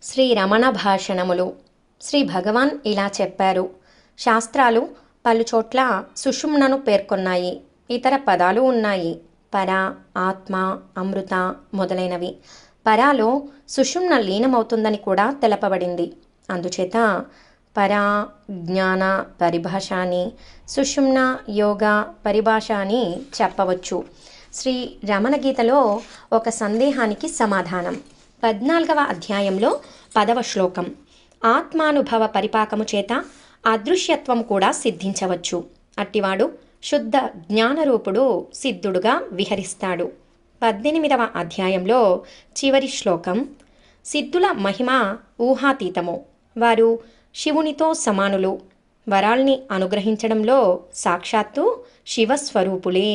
శ్రీ రమణ భాషణములు. శ్రీ భగవాన్ ఇలా చెప్పారు. శాస్త్రాలు పలుచోట్ల సుషుమ్నను పేర్కొన్నాయి. ఇతర పదాలు ఉన్నాయి. పర, ఆత్మ, అమృత మొదలైనవి. పరాలో సుషుమ్న లీనమవుతుందని కూడా తెలపబడింది. అందుచేత పర జ్ఞాన పరిభాష అని, సుషుమ్న యోగ పరిభాష అని చెప్పవచ్చు. శ్రీ రమణ గీతలో ఒక సందేహానికి సమాధానం. 14వ అధ్యాయంలో 10వ శ్లోకం. ఆత్మానుభవ పరిపాకము చేత అదృశ్యత్వం కూడా సిద్ధించవచ్చు. అట్టివాడు శుద్ధ జ్ఞానరూపుడు సిద్ధుడుగా విహరిస్తాడు. 18వ అధ్యాయంలో చివరి శ్లోకం. సిద్ధుల మహిమ ఊహాతీతము. వారు శివునితో సమానులు. వరాల్ని అనుగ్రహించడంలో సాక్షాత్తు శివస్వరూపులే.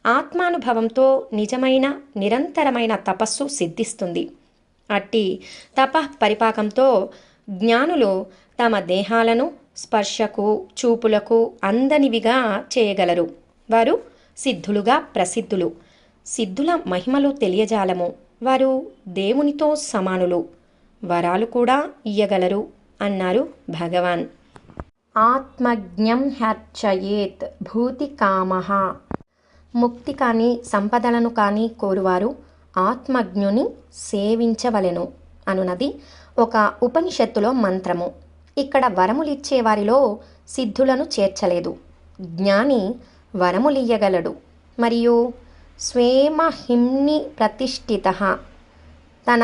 ఆత్మానుభవంతో నిజమైన నిరంతరమైన తపస్సు సిద్ధిస్తుంది. అట్టి తపః పరిపాకంతో జ్ఞానులు తమ దేహాలను స్పర్శకు చూపులకు అందనివిగా చేయగలరు. వారు సిద్ధులుగా ప్రసిద్ధులు. సిద్ధుల మహిమలు తెలియజాలము. వారు దేవునితో సమానులు. వరాలు కూడా ఇయ్యగలరు అన్నారు భగవాన్. ఆత్మజ్ఞం హ్యర్చయేత్ భూతి కామః. ముక్తి కానీ సంపదలను కానీ కోరువారు ఆత్మజ్ఞుని సేవించవలెను అనునది ఒక ఉపనిషత్తులో మంత్రము. ఇక్కడ వరములిచ్చే వారిలో సిద్ధులను చేర్చలేదు. జ్ఞాని వరములియ్యగలడు మరియు స్వేమహిమ్ని ప్రతిష్ఠితః, తన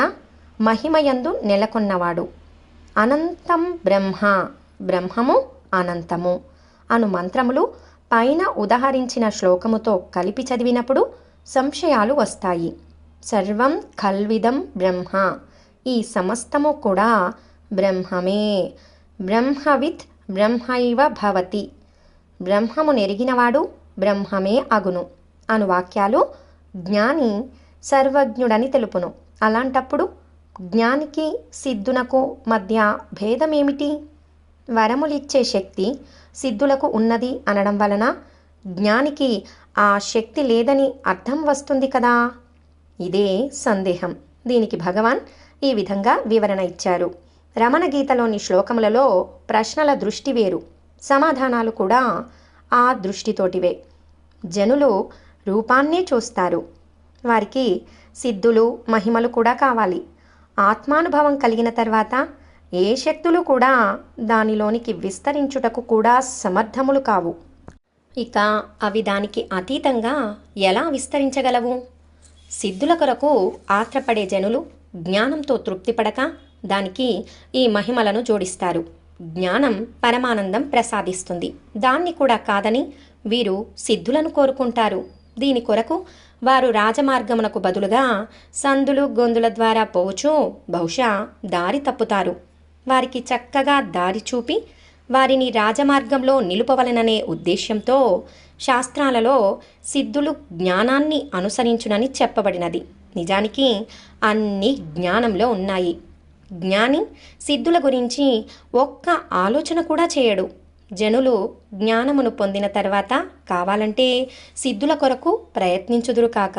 మహిమయందు నెలకొన్నవాడు. అనంతం బ్రహ్మ, బ్రహ్మము అనంతము అను మంత్రములు పైన ఉదహరించిన శ్లోకముతో కలిపి చదివినప్పుడు సంశయాలు వస్తాయి. సర్వం కల్విదం బ్రహ్మ, ఈ సమస్తము కూడా బ్రహ్మమే. బ్రహ్మవిత్ బ్రహ్మైవ భవతి, బ్రహ్మము నెరిగినవాడు బ్రహ్మమే అగును అను వాక్యాలు జ్ఞాని సర్వజ్ఞుడని తెలుపును. అలాంటప్పుడు జ్ఞానికి సిద్ధునకు మధ్య భేదమేమిటి? వరములిచ్చే శక్తి సిద్ధులకు ఉన్నది అనడం వలన జ్ఞానికి ఆ శక్తి లేదని అర్థం వస్తుంది కదా. ఇదే సందేహం. దీనికి భగవాన్ ఈ విధంగా వివరణ ఇచ్చారు. రమణ గీతలోని శ్లోకములలో ప్రశ్నల దృష్టి వేరు, సమాధానాలు కూడా ఆ దృష్టితోటివే. జనులు రూపాన్నే చూస్తారు. వారికి సిద్ధులు మహిమలు కూడా కావాలి. ఆత్మానుభవం కలిగిన తర్వాత ఏ శక్తులు కూడా దానిలోనికి విస్తరించుటకు కూడా సమర్థములు కావు. ఇక అవి దానికి అతీతంగా ఎలా విస్తరించగలవు? సిద్ధుల కొరకు ఆత్రపడే జనులు జ్ఞానంతో తృప్తిపడక దానికి ఈ మహిమలను జోడిస్తారు. జ్ఞానం పరమానందం ప్రసాదిస్తుంది. దాన్ని కూడా కాదని వీరు సిద్ధులను కోరుకుంటారు. దీని కొరకు వారు రాజమార్గమునకు బదులుగా సందులు గొందుల ద్వారా పోవచ్చు బహుశా దారి తప్పుతారు. వారికి చక్కగా దారి చూపి వారిని రాజమార్గంలో నిలుపవలననే ఉద్దేశ్యంతో శాస్త్రాలలో సిద్ధులు జ్ఞానాన్ని అనుసరించునని చెప్పబడినది. నిజానికి అన్ని జ్ఞానంలో ఉన్నాయి. జ్ఞాని సిద్ధుల గురించి ఒక్క ఆలోచన కూడా చేయడు. జనులు జ్ఞానమును పొందిన తర్వాత కావాలంటే సిద్ధుల కొరకు ప్రయత్నించుదురు కాక.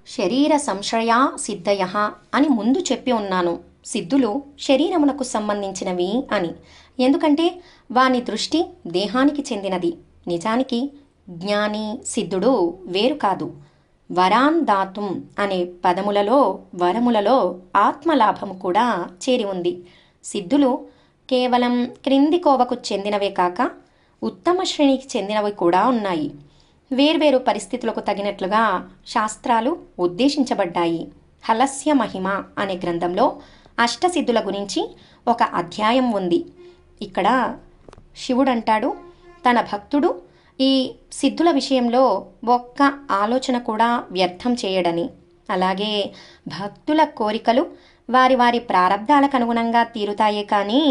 శరీర సంశయా సిద్ధయః అని ముందు చెప్పి ఉన్నాను. సిద్ధులు శరీరమునకు సంబంధించినవి అని. ఎందుకంటే వాని దృష్టి దేహానికి చెందినది. నిజానికి జ్ఞాని సిద్ధుడు వేరు కాదు. వరాన్ దాతుం అనే పదములలో వరములలో ఆత్మలాభము కూడా చేరి ఉంది. సిద్ధులు కేవలం క్రింది కోవకు చెందినవే కాక ఉత్తమ శ్రేణికి చెందినవి కూడా ఉన్నాయి. వేర్వేరు పరిస్థితులకు తగినట్లుగా శాస్త్రాలు ఉద్దేశించబడ్డాయి. హలస్య మహిమ అనే గ్రంథంలో అష్టసిద్ధుల గురించి ఒక అధ్యాయం ఉంది. ఇక్కడ శివుడంటాడు తన భక్తుడు ఈ సిద్ధుల విషయంలో ఒక్క ఆలోచన కూడా వ్యర్థం చేయడని. అలాగే భక్తుల కోరికలు వారి వారి ప్రారబ్ధాలకు అనుగుణంగా తీరుతాయే కానీ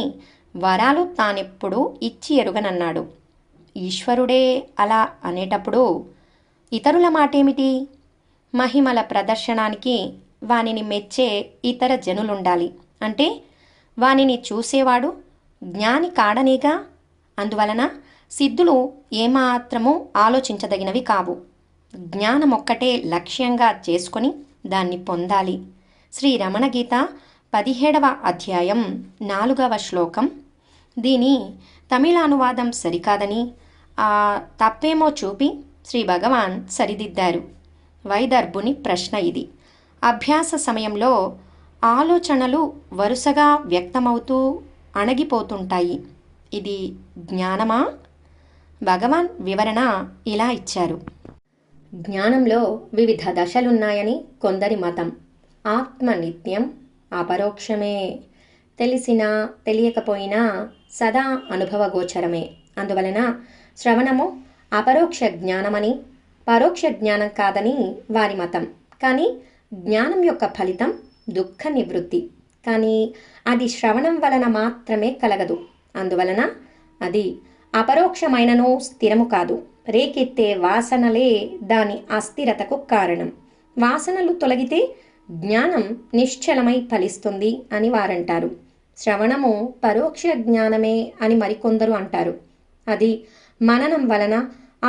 వరాలు తానెప్పుడు ఇచ్చి ఎరుగనన్నాడు. ఈశ్వరుడే అలా అనేటప్పుడు ఇతరుల మాటేమిటి? మహిమల ప్రదర్శనానికి వానిని మెచ్చే ఇతర జనులుండాలి. అంటే వానిని చూసేవాడు జ్ఞాని కాడనేగా. అందువలన సిద్ధులు ఏమాత్రమూ ఆలోచించదగినవి కావు. జ్ఞానమొక్కటే లక్ష్యంగా చేసుకొని దాన్ని పొందాలి. శ్రీ రమణ గీత 17వ అధ్యాయం 4వ శ్లోకం. దీని తమిళ అనువాదం సరికాదని తప్పేమో చూపి శ్రీ భగవాన్ సరిదిద్దారు. వైదర్భుని ప్రశ్న ఇది. అభ్యాస సమయంలో ఆలోచనలు వరుసగా వ్యక్తమవుతూ అణగిపోతుంటాయి. ఇది జ్ఞానమా? భగవాన్ వివరణ ఇలా ఇచ్చారు. జ్ఞానంలో వివిధ దశలున్నాయని కొందరి మతం. ఆత్మ నిత్యం, అపరోక్షమే. తెలిసినా తెలియకపోయినా సదా అనుభవగోచరమే. అందువలన శ్రవణము అపరోక్ష జ్ఞానమని, పరోక్ష జ్ఞానం కాదని వారి మతం. కానీ జ్ఞానం యొక్క ఫలితం దుఃఖ నివృత్తి. కానీ అది శ్రవణం వలన మాత్రమే కలగదు. అందువలన అది అపరోక్షమైనను స్థిరము కాదు. రేకెత్తే వాసనలే దాని అస్థిరతకు కారణం. వాసనలు తొలగితే జ్ఞానం నిశ్చలమై ఫలిస్తుంది అని వారంటారు. శ్రవణము పరోక్ష జ్ఞానమే అని మరికొందరు అంటారు. అది మననం వలన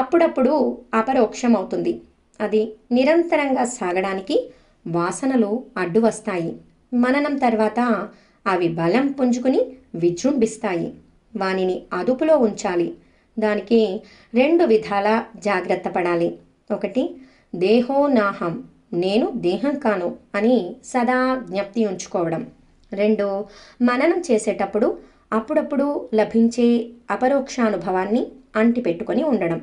అప్పుడప్పుడు అపరోక్షమవుతుంది. అది నిరంతరంగా సాగడానికి వాసనలు అడ్డు వస్తాయి. మననం తర్వాత అవి బలం పుంజుకుని విజృంభిస్తాయి. వానిని అదుపులో ఉంచాలి. దానికి 2 విధాల జాగ్రత్త పడాలి. 1, దేహో నాహం, నేను దేహం కాను అని సదా జ్ఞప్తి ఉంచుకోవడం. 2, మననం చేసేటప్పుడు అప్పుడప్పుడు లభించే అపరోక్షానుభవాన్ని అంటిపెట్టుకొని ఉండడం.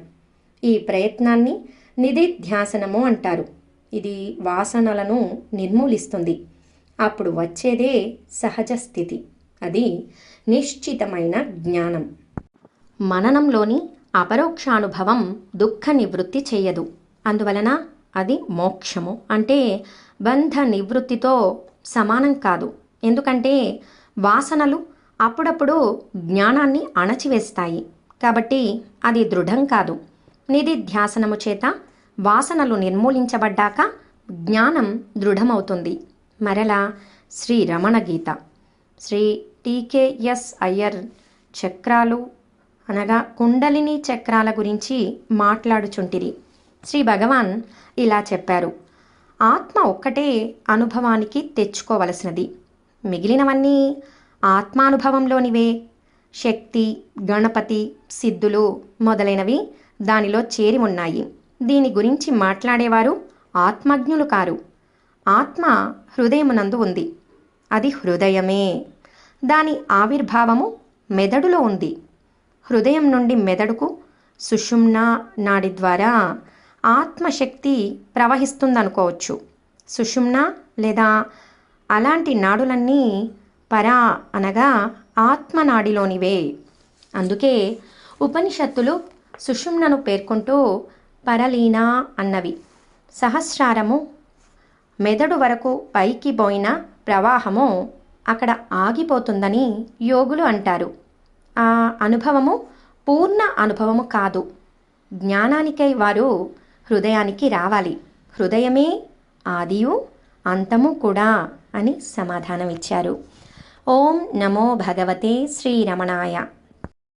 ఈ ప్రయత్నాన్ని నిధిధ్యాసనము అంటారు. ఇది వాసనలను నిర్మూలిస్తుంది. అప్పుడు వచ్చేదే సహజ స్థితి. అది నిశ్చితమైన జ్ఞానం. మననంలోని అపరోక్షానుభవం దుఃఖ నివృత్తి చేయదు. అందువలన అది మోక్షము అంటే బంధ నివృత్తితో సమానం కాదు. ఎందుకంటే వాసనలు అప్పుడప్పుడు జ్ఞానాన్ని అణచివేస్తాయి. కాబట్టి అది దృఢం కాదు. నిధిధ్యాసనము చేత వాసనలు నిర్మూలించబడ్డాక జ్ఞానం దృఢమవుతుంది. మరలా శ్రీ రమణ గీత. శ్రీ టీకేఎస్ అయ్యర్ చక్రాలు అనగా కుండలిని చక్రాల గురించి మాట్లాడుచుంటిరి. శ్రీ భగవాన్ ఇలా చెప్పారు. ఆత్మ ఒక్కటే అనుభవానికి తెచ్చుకోవలసినది. మిగిలినవన్నీ ఆత్మానుభవంలోనివే. శక్తి, గణపతి, సిద్ధులు మొదలైనవి దానిలో చేరి ఉన్నాయి. దీని గురించి మాట్లాడేవారు ఆత్మజ్ఞులు కారు. ఆత్మ హృదయమునందు ఉంది. అది హృదయమే. దాని ఆవిర్భావము మెదడులో ఉంది. హృదయం నుండి మెదడుకు సుషుమ్న నాడి ద్వారా ఆత్మశక్తి ప్రవహిస్తుందనుకోవచ్చు. సుషుమ్న లేదా అలాంటి నాడులన్నీ పరా అనగా ఆత్మనాడిలోనివే. అందుకే ఉపనిషత్తులు సుషుమ్నను పేర్కొంటూ పరలీన అన్నవి. సహస్రారము మెదడు వరకు పైకి పోయిన ప్రవాహము అక్కడ ఆగిపోతుందని యోగులు అంటారు. ఆ అనుభవము పూర్ణ అనుభవము కాదు. జ్ఞానానికై వారు హృదయానికి రావాలి. హృదయమే ఆదియు అంతము కూడా అని సమాధానం ఇచ్చారు. ఓం నమో భగవతే శ్రీరమణాయ.